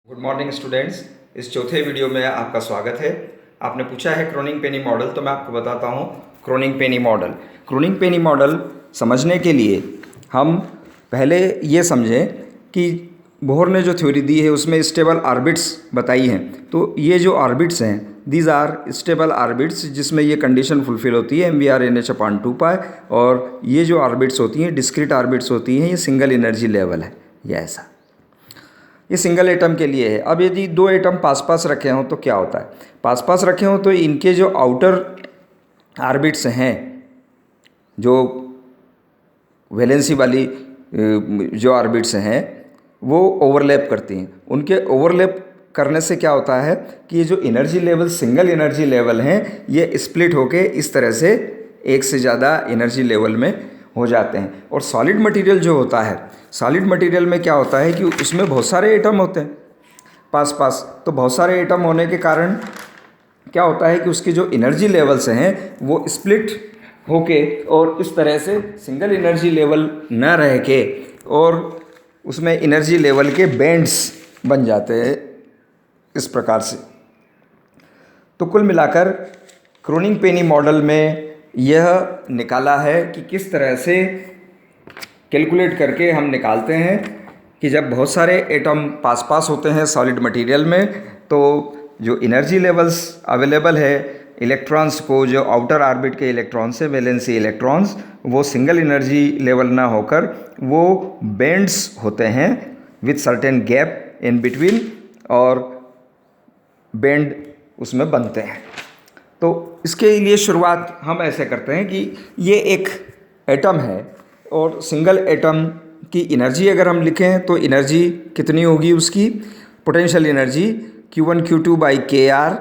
Good morning students. इस चौथे video में आपका स्वागत है। आपने पूछा है क्रोनिग पेनी मॉडल, तो मैं आपको बताता हूँ Kronig Penney model. Kronig Penney model समझने के लिए हम पहले ये समझें कि बोहर ने जो थ्योरी दी है उसमें स्टेबल ऑर्बिट्स बताई हैं। तो ये जो ऑर्बिट्स हैं दीज आर स्टेबल ऑर्बिट्स, जिसमें ये कंडीशन फुलफिल होती है mvrnh/2π, और ये जो ऑर्बिट्स होती हैं डिस्क्रीट ऑर्बिट्स होती हैं, ये सिंगल एनर्जी लेवल है। ये ऐसा ये सिंगल एटम के लिए है। अब यदि दो एटम पास पास रखे हों तो क्या होता है? पास पास रखे हों तो इनके जो आउटर ऑर्बिट्स हैं, जो वैलेंसी वाली जो ऑर्बिट्स हैं, वो ओवरलैप करती हैं। उनके ओवरलैप करने से क्या होता है कि ये जो energy level single energy level हैं, ये स्प्लिट होके इस तरह से एक से ज़्यादा एनर्जी लेवल में हो जाते हैं। और सॉलिड मटेरियल जो होता है, सॉलिड मटेरियल में क्या होता है कि उसमें बहुत सारे एटम होते हैं पास पास। तो बहुत सारे एटम होने के कारण क्या होता है कि उसके जो एनर्जी लेवल्स हैं वो स्प्लिट होके और इस तरह से सिंगल एनर्जी लेवल न रह के और उसमें एनर्जी लेवल के बैंड्स बन जाते हैं इस प्रकार से। तो कुल मिलाकर क्रोनिग पेनी मॉडल में यह निकाला है कि किस तरह से कैलकुलेट करके हम निकालते हैं कि जब बहुत सारे एटम पास पास होते हैं सॉलिड मटेरियल में, तो जो एनर्जी लेवल्स अवेलेबल है इलेक्ट्रॉन्स को, जो आउटर ऑर्बिट के इलेक्ट्रॉन्स है वैलेंसी इलेक्ट्रॉन्स, वो सिंगल एनर्जी लेवल ना होकर वो बैंड्स होते हैं with certain gap in between, और बैंड उसमें बनते हैं। तो इसके लिए शुरुआत हम ऐसे करते हैं कि ये एक एटम है और सिंगल एटम की एनर्जी अगर हम लिखें तो एनर्जी कितनी होगी उसकी, potential energy Q1 Q2 by KR।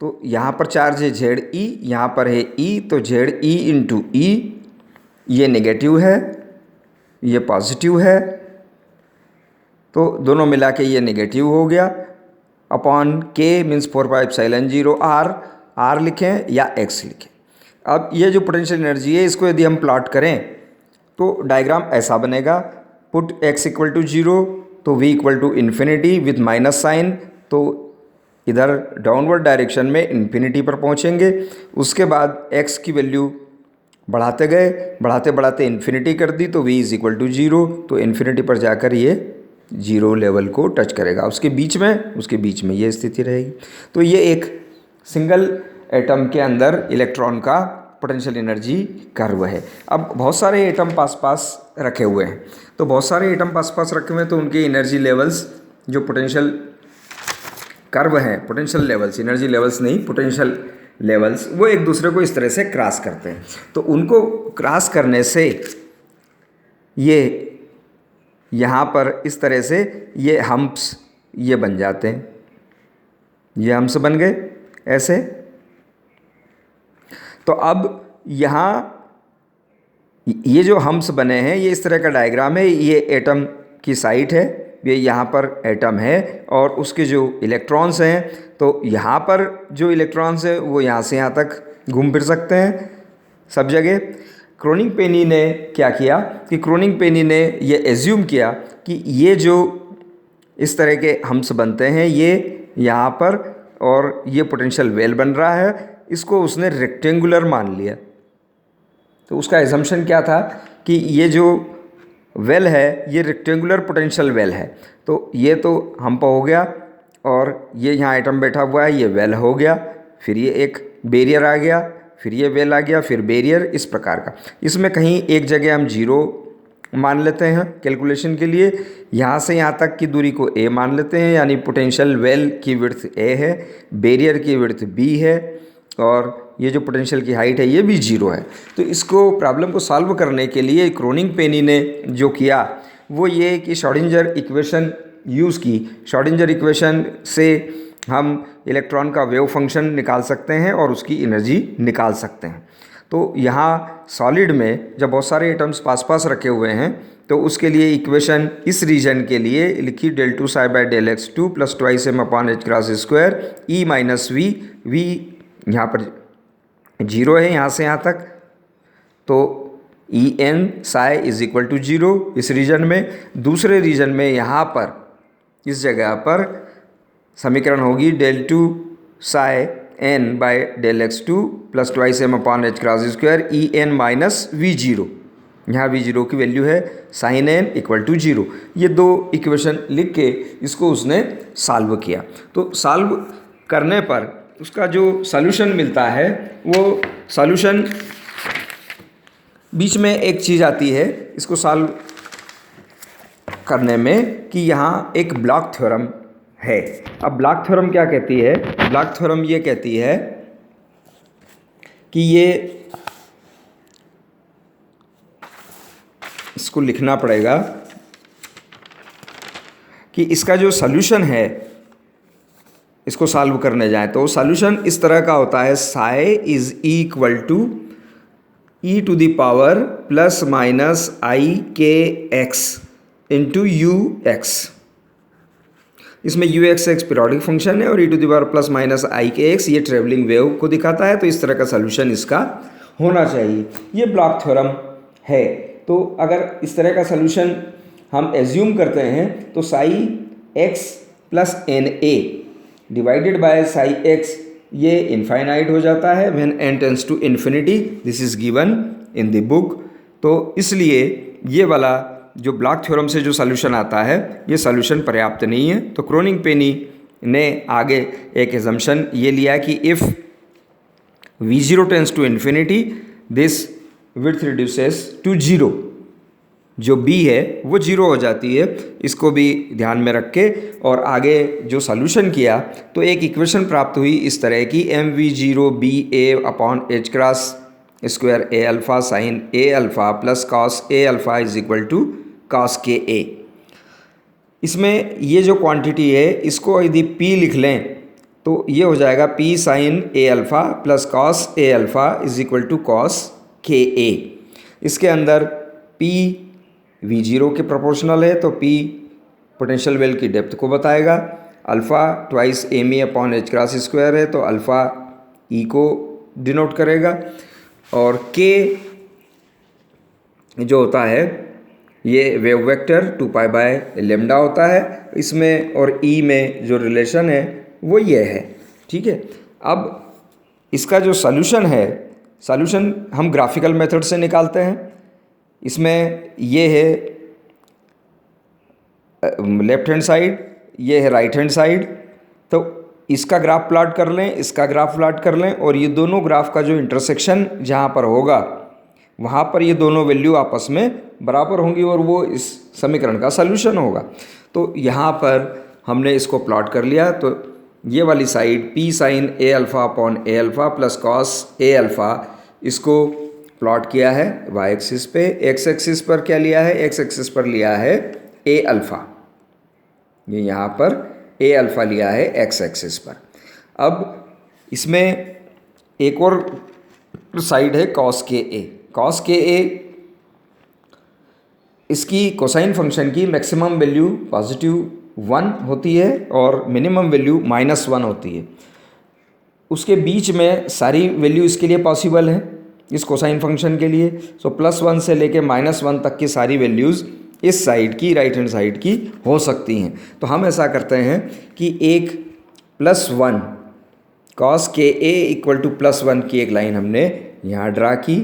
तो यहाँ पर चार्ज है ZE, यहाँ पर है E, तो ZE इंटू E, ये नेगेटिव है ये पॉजिटिव है, तो दोनों मिला के ये नेगेटिव हो गया, अपॉन K मीन्स 4πε0 R लिखें या X लिखें। अब ये जो पोटेंशियल एनर्जी है इसको यदि हम प्लॉट करें तो डायग्राम ऐसा बनेगा। पुट x इक्वल टू 0 तो v equal to infinity with minus sign, तो इधर डाउनवर्ड डायरेक्शन में इन्फिनिटी पर पहुंचेंगे। उसके बाद x की वैल्यू बढ़ाते गए, बढ़ाते बढ़ाते इन्फिनिटी कर दी तो v इज़ इक्वल टू 0, तो इन्फिनिटी पर जाकर ये 0 लेवल को टच करेगा। उसके बीच में ये स्थिति रहेगी। तो ये एक सिंगल एटम के अंदर इलेक्ट्रॉन का पोटेंशियल एनर्जी कर्व है। अब बहुत सारे एटम पास पास रखे हुए हैं, तो बहुत सारे एटम पास पास रखे हुए हैं तो उनके एनर्जी लेवल्स जो पोटेंशियल कर्व हैं, पोटेंशियल लेवल्स, एनर्जी लेवल्स नहीं पोटेंशियल लेवल्स, वो एक दूसरे को इस तरह से क्रॉस करते हैं। तो उनको क्रॉस करने से ये यहाँ पर इस तरह से ये हम्प्स ये बन जाते हैं, ये हम्प्स बन गए ऐसे। तो अब यहाँ ये जो हम्प्स बने हैं ये इस तरह का डायग्राम है, ये एटम की साइट है, ये यहाँ पर एटम है और उसके जो इलेक्ट्रॉन्स हैं, तो यहाँ पर जो इलेक्ट्रॉन्स है वो यहाँ से यहाँ तक घूम फिर सकते हैं सब जगह। क्रोनिग पेनी ने क्या किया कि क्रोनिग पेनी ने ये एज्यूम किया कि ये जो इस तरह के हम्प्स बनते हैं ये यहाँ पर, और ये पोटेंशियल वेल बन रहा है, इसको उसने रेक्टेंगुलर मान लिया। तो उसका एजम्पशन क्या था कि ये जो वेल है ये रेक्टेंगुलर पोटेंशियल वेल है। तो ये तो हम्प हो गया और ये यहाँ आइटम बैठा हुआ है, ये वेल हो गया, फिर ये एक बैरियर आ गया, फिर ये वेल आ गया, फिर बैरियर, इस प्रकार का। इसमें कहीं एक जगह हम 0 मान लेते हैं कैलकुलेशन के लिए, यहाँ से यहाँ तक की दूरी को a मान लेते हैं, यानी पोटेंशियल वेल की विड्थ a है, बैरियर की विड्थ b है, और ये जो पोटेंशियल की हाइट है ये भी 0 है। तो इसको प्रॉब्लम को सॉल्व करने के लिए क्रोनिग पेनी ने जो किया वो ये कि श्रोडिंगर इक्वेशन यूज़ की। श्रोडिंगर इक्वेशन से हम इलेक्ट्रॉन का वेव फंक्शन निकाल सकते हैं और उसकी एनर्जी निकाल सकते हैं। तो यहाँ सॉलिड में जब बहुत सारे एटम्स पास पास रखे हुए हैं तो उसके लिए इक्वेशन इस रीजन के लिए लिखी del2 psi by del(x2) plus 2m/h² E minus v यहाँ पर 0 है यहाँ से यहाँ तक, तो En psi is equal to 0 इस रीजन में। दूसरे रीजन में यहाँ पर इस जगह पर समीकरण होगी del 2 psi n by del x2 plus twice m upon h cross square e n minus v zero. यहाँ वी जीरो की वैल्यू है sine n equal to zero. ये दो इक्वेशन लिख के इसको उसने सॉल्व किया। तो सॉल्व करने पर उसका जो सॉल्यूशन मिलता है वो सॉल्यूशन बीच में एक चीज़ आती है इसको सॉल्व करने में कि यहाँ एक ब्लॉक थ्योरम है। अब ब्लॉक थ्योरम क्या कहती है? ब्लॉक थ्योरम ये कहती है कि ये इसको लिखना पड़ेगा कि इसका जो सॉल्यूशन है इसको सॉल्व करने जाए तो सॉल्यूशन इस तरह का होता है psi is equal to e to the power plus minus i k x into u x. इसमें u x x periodic function है और e to the power plus minus i k x ये travelling wave को दिखाता है। तो इस तरह का सॉल्यूशन इसका होना चाहिए। ये ब्लॉक थ्योरम है। तो अगर इस तरह का सॉल्यूशन हम एज्यूम करते हैं तो psi x plus n a divided by psi x ये इनफाइनाइट हो जाता है when n tends to infinity. This is given in the book. तो इसलिए ये वाला जो ब्लॉक थ्योरम से जो सॉल्यूशन आता है ये सॉल्यूशन पर्याप्त नहीं है। तो क्रोनिग-पेनी ने आगे एक एजम्पशन ये लिया कि if v0 tends to infinity this width reduces to zero. जो b है वो जीरो हो जाती है। इसको भी ध्यान में रख के और आगे जो सॉल्यूशन किया तो एक इक्वेशन प्राप्त हुई इस तरह की mv0 b a upon h cross square a alpha sine a alpha plus cos a alpha is equal to cos के a। इसमें ये जो क्वांटिटी है इसको यदि p लिख लें तो ये हो जाएगा p sine a alpha plus cos a alpha is equal to cos के a। इसके अंदर p v0 के प्रोपोर्शनल है तो p पोटेंशियल वेल की डेप्थ को बताएगा। Alpha twice m e upon h cross square है तो अल्फ़ा ई को डिनोट करेगा और k जो होता है ये wave vector 2 pi by lambda होता है इसमें और e में जो रिलेशन है वो ये है। ठीक है। अब इसका जो सॉल्यूशन है सॉल्यूशन हम ग्राफिकल मेथड से निकालते हैं। इसमें ये है लेफ्ट हैंड साइड, ये है राइट हैंड साइड। तो इसका ग्राफ प्लॉट कर लें, इसका ग्राफ प्लॉट कर लें और ये दोनों ग्राफ का जो इंटरसेक्शन जहाँ पर होगा वहाँ पर ये दोनों वैल्यू आपस में बराबर होंगी और वो इस समीकरण का सॉल्यूशन होगा। तो यहाँ पर हमने इसको प्लॉट कर लिया। तो ये वाली side p sine a alpha upon a alpha plus cos a alpha इसको प्लॉट किया है y एक्सिस पे। x एक्सिस पर क्या लिया है? x एक्सिस पर लिया है a अल्फ़ा। ये यहाँ पर a अल्फ़ा लिया है x एक्सिस पर। अब इसमें एक और साइड है कॉस के a। कॉस के a इसकी कोसाइन फंक्शन की मैक्सिमम वैल्यू पॉजिटिव 1 होती है और मिनिमम वैल्यू -1 होती है। उसके बीच में सारी वैल्यू इसके लिए पॉसिबल है इस कोसाइन फंक्शन के लिए। सो +1 से लेके -1 तक की सारी वैल्यूज़ इस साइड की राइट हैंड साइड की हो सकती हैं। तो हम ऐसा करते हैं कि एक +1 कॉस के a इक्वल टू +1 की एक लाइन हमने यहाँ ड्रा की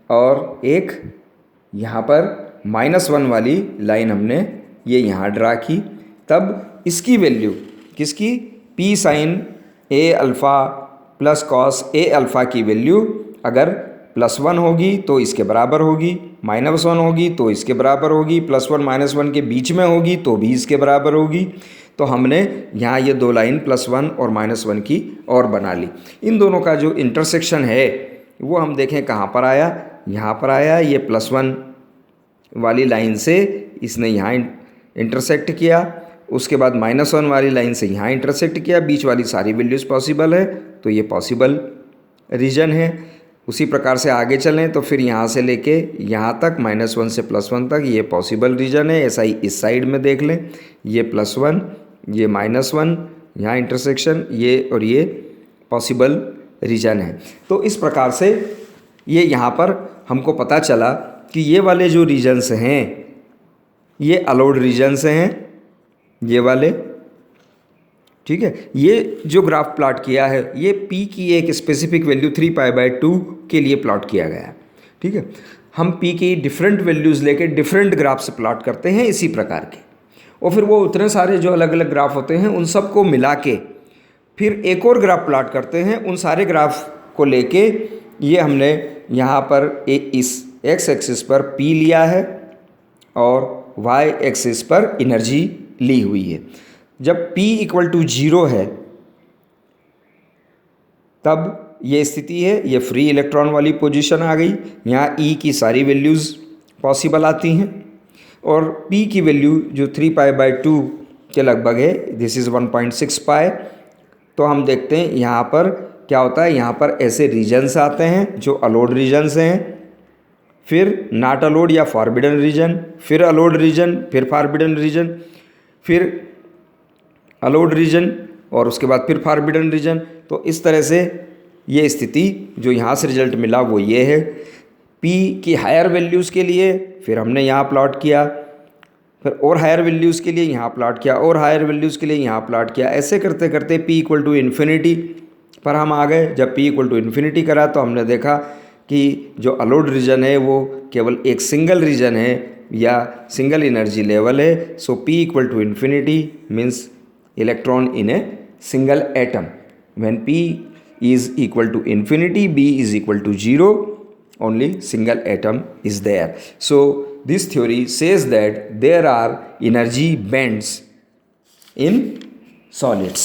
और एक यहाँ पर -1 वाली लाइन हमने ये यहाँ ड्रा की। तब इसकी वैल्यू किसकी? p sine a alpha plus cos a alpha की वैल्यू अगर +1 होगी तो इसके बराबर होगी, -1 होगी तो इसके बराबर होगी, +1 -1 के बीच में होगी तो भी इसके बराबर होगी। तो हमने यहाँ ये दो लाइन +1 और -1 की और बना ली। इन दोनों का जो इंटरसेक्शन है वो हम देखें कहाँ पर आया? यहाँ पर आया। ये +1 वाली लाइन से इसने यहाँ इंटरसेक्ट किया, उसके बाद -1 वाली लाइन से यहाँ इंटरसेक्ट किया। बीच वाली सारी वैल्यूज़ पॉसिबल है तो ये पॉसिबल रीजन है। उसी प्रकार से आगे चलें तो फिर यहाँ से लेके यहाँ तक -1 से +1 तक ये पॉसिबल रीजन है। ऐसा ही इस साइड में देख लें, ये +1 ये -1 यहाँ इंटरसेक्शन ये और ये पॉसिबल रीजन है। तो इस प्रकार से ये यहाँ पर हमको पता चला कि ये वाले जो रीजन्स हैं ये अलाउड रीजन्स हैं ये वाले, ठीक है। ये जो ग्राफ प्लॉट किया है ये P की एक स्पेसिफिक वैल्यू 3π/2 के लिए प्लॉट किया गया है, ठीक है। हम P की डिफरेंट वैल्यूज़ लेके डिफरेंट ग्राफ से प्लॉट करते हैं इसी प्रकार के, और फिर वो उतने सारे जो अलग अलग ग्राफ होते हैं उन सब को मिला के फिर एक और ग्राफ प्लॉट करते हैं। उन सारे ग्राफ को लेके ये हमने यहाँ पर इस एक्स एक्सिस पर P लिया है और वाई एक्सिस पर एनर्जी ली हुई है। जब P = 0 है तब ये स्थिति है, ये फ्री इलेक्ट्रॉन वाली पोजीशन आ गई। यहाँ E की सारी वैल्यूज़ पॉसिबल आती हैं और P की वैल्यू जो 3π/2 के लगभग है, दिस इज़ 1.6π। तो हम देखते हैं यहाँ पर क्या होता है, यहाँ पर ऐसे रीजन्स आते हैं जो अलोड रीजन्स हैं, फिर नॉट अलोड या फॉरबिडन रीजन, फिर अलोड रीजन, फिर फॉरबिडन रीजन, फिर अलोड रीजन और उसके बाद फिर फॉरबिडन रीजन। तो इस तरह से ये स्थिति जो यहाँ से रिजल्ट मिला वो ये है। P की हायर वैल्यूज़ के लिए फिर हमने यहाँ प्लॉट किया, फिर और हायर वैल्यूज़ के लिए यहाँ प्लॉट किया, और हायर वैल्यूज़ के लिए यहाँ प्लॉट किया। ऐसे करते करते P = इन्फिनिटी पर हम आ गए। जब P = इन्फिनिटी करा तो हमने देखा कि जो अलोड रीजन है वो केवल एक सिंगल रीजन है या सिंगल एनर्जी लेवल है। सो P = infinity means electron in a single atom. When P is equal to infinity, B is equal to 0, only single atom is there. So this theory says that there are energy bands in solids.